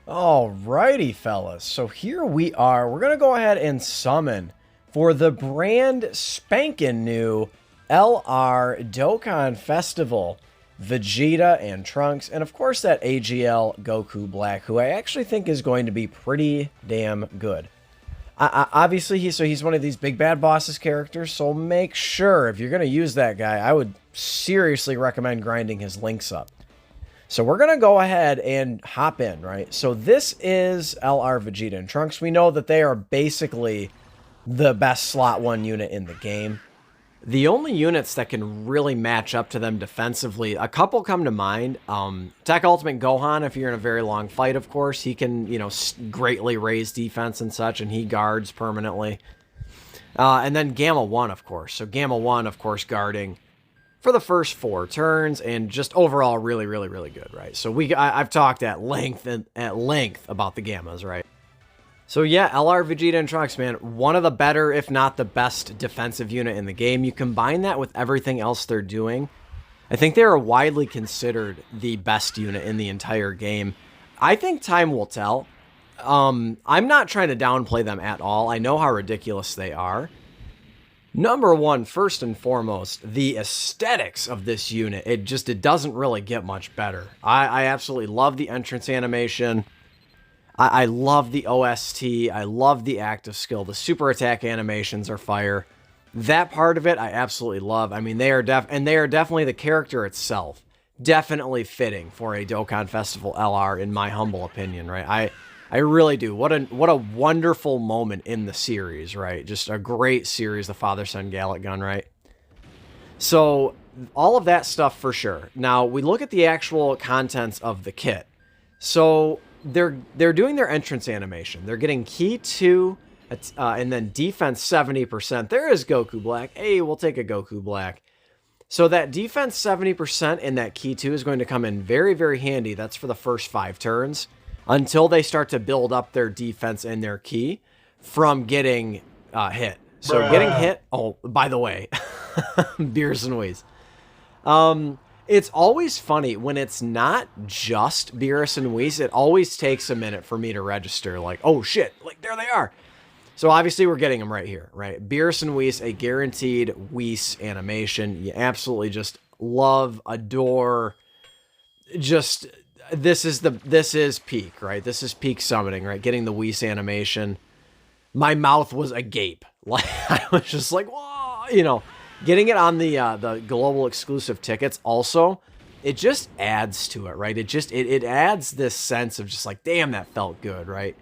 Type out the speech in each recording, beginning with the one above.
Alrighty, fellas. So here we are. We're going to go ahead and summon for the brand spanking new LR Dokkan Festival, Vegeta and Trunks, and of course that AGL Goku Black, who I actually think is going to be pretty damn good. Obviously, he's one of these big bad bosses characters, so make sure if you're going to use that guy, I would seriously recommend grinding his links up. So we're going to go ahead and hop in, right? So this is LR Vegeta and Trunks. We know that they are basically the best slot 1 unit in the game. The only units that can really match up to them defensively, a couple come to mind. Tech Ultimate Gohan, if you're in a very long fight, of course, he can, greatly raise defense and such, and he guards permanently. And then Gamma 1, of course. So Gamma 1, of course, guarding for the first 4 turns, and just overall really, really, really good, right? So I've talked at length about the Gammas, right? So yeah, LR Vegeta and Trunks, man, one of the better, if not the best defensive unit in the game. You combine that with everything else they're doing, I think they are widely considered the best unit in the entire game. I think time will tell. I'm not trying to downplay them at all. I know how ridiculous they are. Number one, first and foremost, the aesthetics of this unit. It doesn't really get much better. I absolutely love the entrance animation. I love the OST. I love the active skill. The super attack animations are fire. That part of it, I absolutely love. I mean, they are definitely the character itself. Definitely fitting for a Dokkan Festival LR, in my humble opinion, right? I really do. What a wonderful moment in the series, right? Just a great series, the Father-Son Gallic Gun, right? So all of that stuff for sure. Now we look at the actual contents of the kit. So they're doing their entrance animation. They're getting Ki 2 and then defense 70%. There is Goku Black. Hey, we'll take a Goku Black. So that defense 70% in that Ki 2 is going to come in very, very handy. That's for the first 5 turns until they start to build up their defense and their Ki from getting hit. So getting hit, oh, by the way, Beers and Wheeze. It's always funny when it's not just Beerus and Whis. It always takes a minute for me to register, like, oh shit, like there they are. So obviously we're getting them right here, right? Beerus and Whis, a guaranteed Whis animation. You absolutely just love, adore. Just this is peak, right? This is peak summoning, right? Getting the Whis animation. My mouth was agape. Like I was just like, whoa, Getting it on the global exclusive tickets also, it just adds to it, right? It adds this sense of just like, damn, that felt good, right?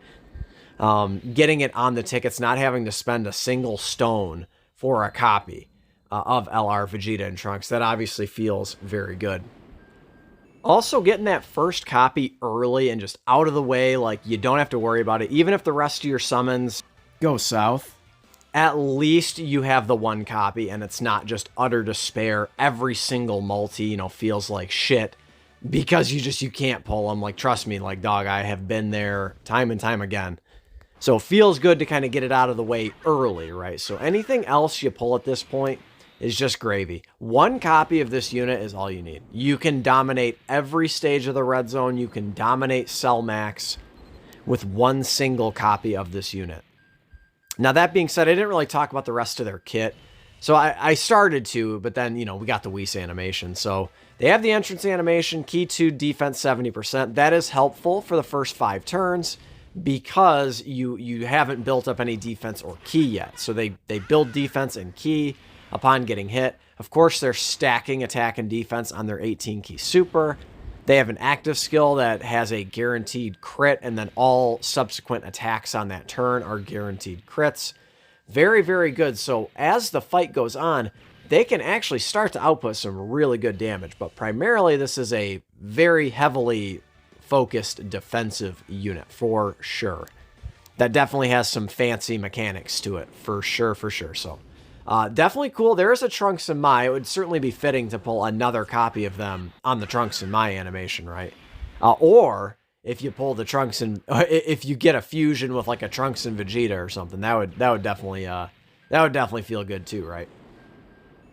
Getting it on the tickets, not having to spend a single stone for a copy of LR Vegeta and Trunks, that obviously feels very good. Also getting that first copy early and just out of the way, like you don't have to worry about it. Even if the rest of your summons go south, at least you have the one copy and it's not just utter despair. Every single multi, feels like shit because you can't pull them. Like, trust me, like, dog, I have been there time and time again. So it feels good to kind of get it out of the way early, right? So anything else you pull at this point is just gravy. One copy of this unit is all you need. You can dominate every stage of the red zone. You can dominate Cell Max with one single copy of this unit. Now, that being said, I didn't really talk about the rest of their kit. So I started to, but then, we got the Whis animation. So they have the entrance animation, Ki 2, defense 70%. That is helpful for the first 5 turns because you haven't built up any defense or Ki yet. So they build defense and Ki upon getting hit. Of course, they're stacking attack and defense on their 18 Ki super. They have an active skill that has a guaranteed crit, and then all subsequent attacks on that turn are guaranteed crits. Very, very good. So as the fight goes on, they can actually start to output some really good damage, but primarily this is a very heavily focused defensive unit for sure. That definitely has some fancy mechanics to it for sure, for sure. So definitely cool. There is a Trunks and Mai. It would certainly be fitting to pull another copy of them on the Trunks and Mai animation, right? Or if you pull the Trunks and if you get a fusion with like a Trunks and Vegeta or something, that would definitely feel good too, right?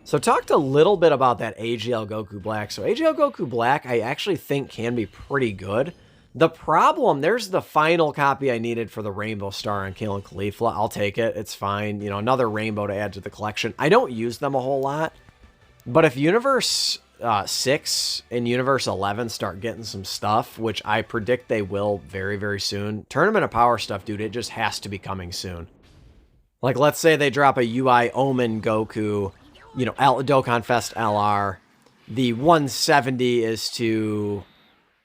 So talked a little bit about that AGL Goku Black. So AGL Goku Black, I actually think can be pretty good. The problem, there's the final copy I needed for the Rainbow Star on Kale and Caulifla. I'll take it. It's fine. You know, another rainbow to add to the collection. I don't use them a whole lot. But if Universe 6 and Universe 11 start getting some stuff, which I predict they will very, very soon, Tournament of Power stuff, dude, it just has to be coming soon. Like, let's say they drop a UI Omen Goku, you know, Dokkan Fest LR. The 170 is to...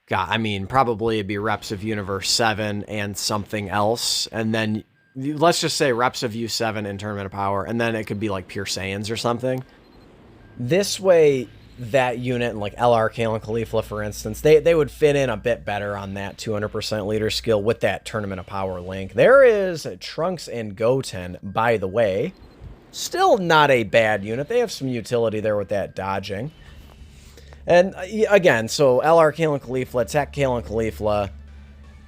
God, I mean, probably it'd be reps of Universe 7 and something else. And then, let's just say reps of U7 and Tournament of Power. And then it could be like Pure Saiyans or something. This way, that unit, like LR, Kale, and Caulifla, for instance, they would fit in a bit better on that 200% leader skill with that Tournament of Power link. There is Trunks and Goten, by the way. Still not a bad unit. They have some utility there with that dodging. And again, so LR, Kale, and Caulifla, Tech, Kale, and Caulifla,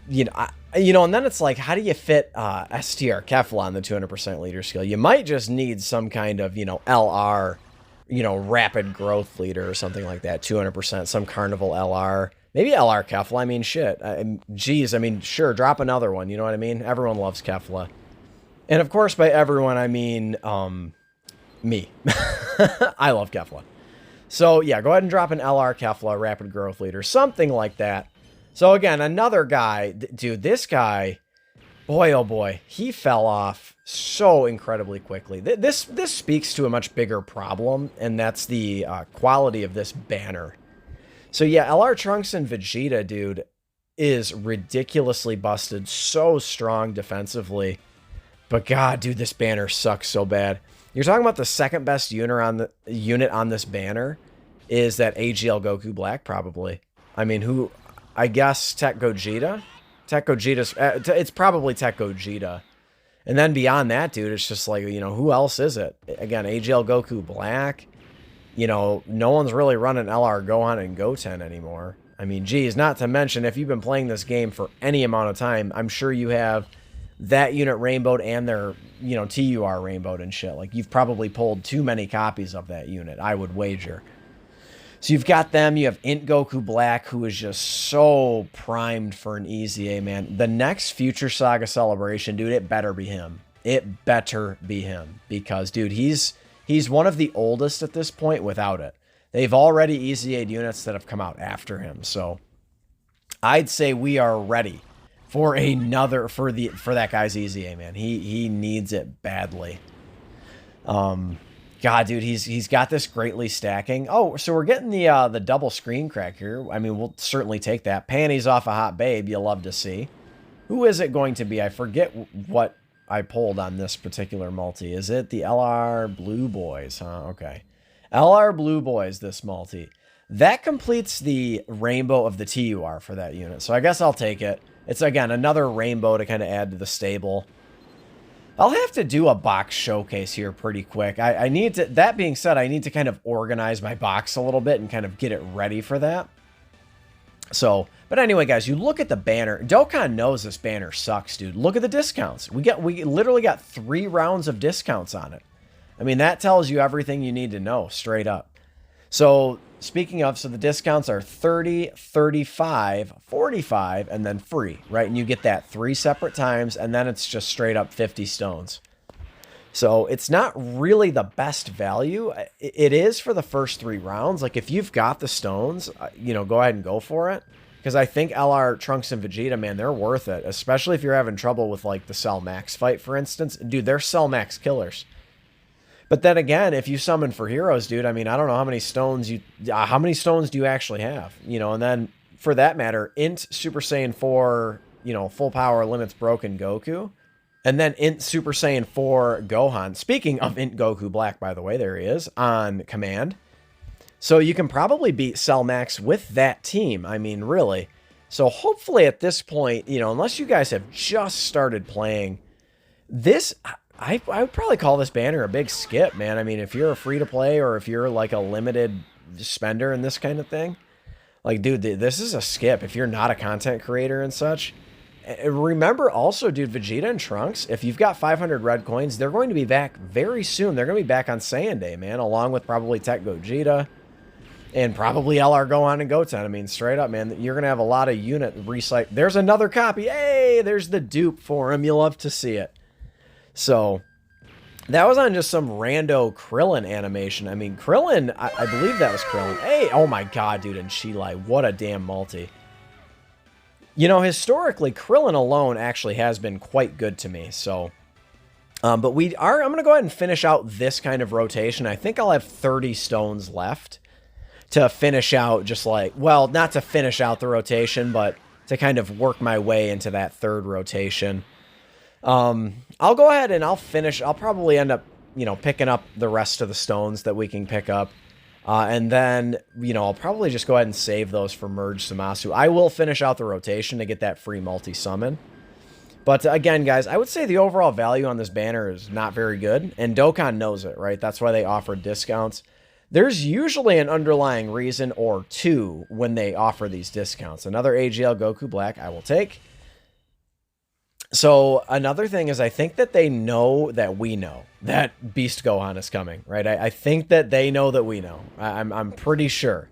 you know, and then it's like, how do you fit STR Kefla on the 200% leader skill? You might just need some kind of, you know, LR, you know, rapid growth leader or something like that, 200%, some Carnival LR, maybe LR Kefla. I mean, shit, geez, I mean, sure, drop another one, you know what I mean? Everyone loves Kefla. And of course, by everyone, I mean, me. I love Kefla. So, yeah, go ahead and drop an LR Kefla, Rapid Growth Leader, something like that. So, again, another guy, dude, this guy, boy, oh boy, he fell off so incredibly quickly. This speaks to a much bigger problem, and that's the quality of this banner. So, yeah, LR Trunks and Vegeta, dude, is ridiculously busted, so strong defensively. But, God, dude, this banner sucks so bad. You're talking about the second best unit on this banner is that AGL Goku Black, probably. I mean, who, I guess Tech Gogeta? Tech Gogeta's, it's probably Tech Gogeta. And then beyond that, dude, it's just like, you know, who else is it? Again, AGL Goku Black. You know, no one's really running LR Gohan and Goten anymore. I mean, geez, not to mention, if you've been playing this game for any amount of time, I'm sure you have that unit rainbowed and their, you know, TUR rainbowed and shit. Like, you've probably pulled too many copies of that unit, I would wager. So you've got them. You have Int Goku Black, who is just so primed for an easy A, man. The next Future Saga Celebration, dude, it better be him. It better be him. Because, dude, he's one of the oldest at this point without it. They've already easy A'd units that have come out after him. So I'd say we are ready for another, for that guy's easy A, man. He needs it badly. God, dude, he's got this greatly stacking. Oh, so we're getting the double screen crack here. I mean, we'll certainly take that. Panties off a hot babe, you love to see. Who is it going to be? I forget what I pulled on this particular multi. Is it the LR Blue Boys? Huh? Okay. LR Blue Boys, this multi. That completes the rainbow of the TUR for that unit. So I guess I'll take it. It's, again, another rainbow to kind of add to the stable. I'll have to do a box showcase here pretty quick. I need to, that being said, I need to kind of organize my box a little bit and kind of get it ready for that. So, but anyway, guys, you look at the banner. Dokkan knows this banner sucks, dude. Look at the discounts. We literally got 3 rounds of discounts on it. I mean, that tells you everything you need to know, straight up. So, speaking of, so the discounts are 30, 35, 45, and then free, right? And you get that 3 separate times, and then it's just straight up 50 stones. So it's not really the best value. It is for the first 3 rounds. Like, if you've got the stones, you know, go ahead and go for it. Because I think LR Trunks and Vegeta, man, they're worth it. Especially if you're having trouble with, like, the Cell Max fight, for instance. Dude, they're Cell Max killers. But then again, if you summon for heroes, dude, I mean, I don't know how many stones do you actually have? You know, and then for that matter, Int Super Saiyan 4, you know, full power limits broken Goku. And then Int Super Saiyan 4 Gohan. Speaking of Int Goku Black, by the way, there he is on command. So you can probably beat Cell Max with that team. I mean, really. So hopefully at this point, you know, unless you guys have just started playing, this, I would probably call this banner a big skip, man. I mean, if you're a free-to-play or if you're like a limited spender and this kind of thing, like, dude, this is a skip if you're not a content creator and such. Remember also, dude, Vegeta and Trunks, if you've got 500 red coins, they're going to be back very soon. They're going to be back on Saiyan Day, man, along with probably Tech Gogeta. And probably LR Gohan and Goten. I mean, straight up, man, you're going to have a lot of unit recycle. There's another copy. Hey, there's the dupe for him. You'll love to see it. So, that was on just some rando Krillin animation. I mean, Krillin, I believe that was Krillin. Hey, oh my god, dude, and Chilai, what a damn multi. You know, historically, Krillin alone actually has been quite good to me, so... but I'm going to go ahead and finish out this kind of rotation. I think I'll have 30 stones left to finish out just like, well, not to finish out the rotation, but to kind of work my way into that third rotation. I'll go ahead and I'll probably end up, you know, picking up the rest of the stones that we can pick up. And then, you know, I'll probably just go ahead and save those for Merge Zamasu. I will finish out the rotation to get that free multi-summon. But again, guys, I would say the overall value on this banner is not very good. And Dokkan knows it, right? That's why they offer discounts. There's usually an underlying reason or two when they offer these discounts. Another AGL Goku Black I will take. So another thing is I think that they know that we know that Beast Gohan is coming, right? I think that they know that we know. I'm pretty sure.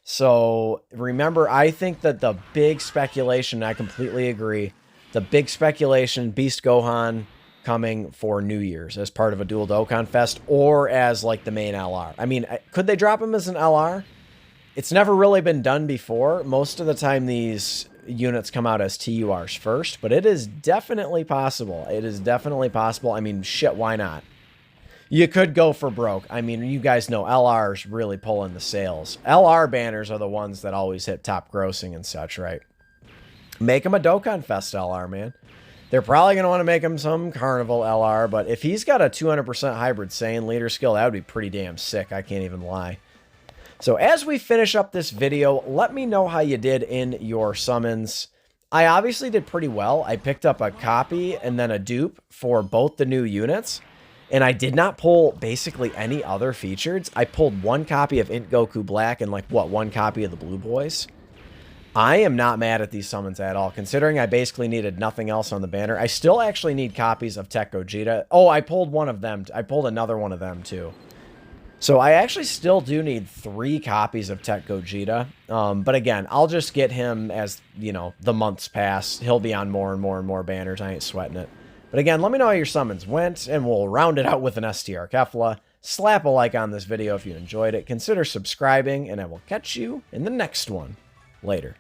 So remember, I think that the big speculation, I completely agree, the big speculation, Beast Gohan coming for New Year's as part of a Dual Dokkan Fest or as like the main LR. I mean, could they drop him as an LR? It's never really been done before. Most of the time these units come out as TURs first, but it is definitely possible. It is definitely possible. I mean, shit, why not? You could go for broke. I mean, you guys know LR's really pulling the sales. LR banners are the ones that always hit top grossing and such, right? Make him a Dokkan Fest LR, man. They're probably going to want to make him some Carnival LR, but if he's got a 200% hybrid Saiyan leader skill, that would be pretty damn sick. I can't even lie. So as we finish up this video, let me know how you did in your summons. I obviously did pretty well. I picked up a copy and then a dupe for both the new units, and I did not pull basically any other features. I pulled one copy of Int Goku Black and like, what, one copy of the Blue Boys? I am not mad at these summons at all, considering I basically needed nothing else on the banner. I still actually need copies of Tech Gogeta. Oh, I pulled one of them. I pulled another one of them, too. So I actually still do need 3 copies of Tech Gogeta. But again, I'll just get him as, you know, the months pass. He'll be on more and more and more banners. I ain't sweating it. But again, let me know how your summons went, and we'll round it out with an STR Kefla. Slap a like on this video if you enjoyed it. Consider subscribing, and I will catch you in the next one. Later.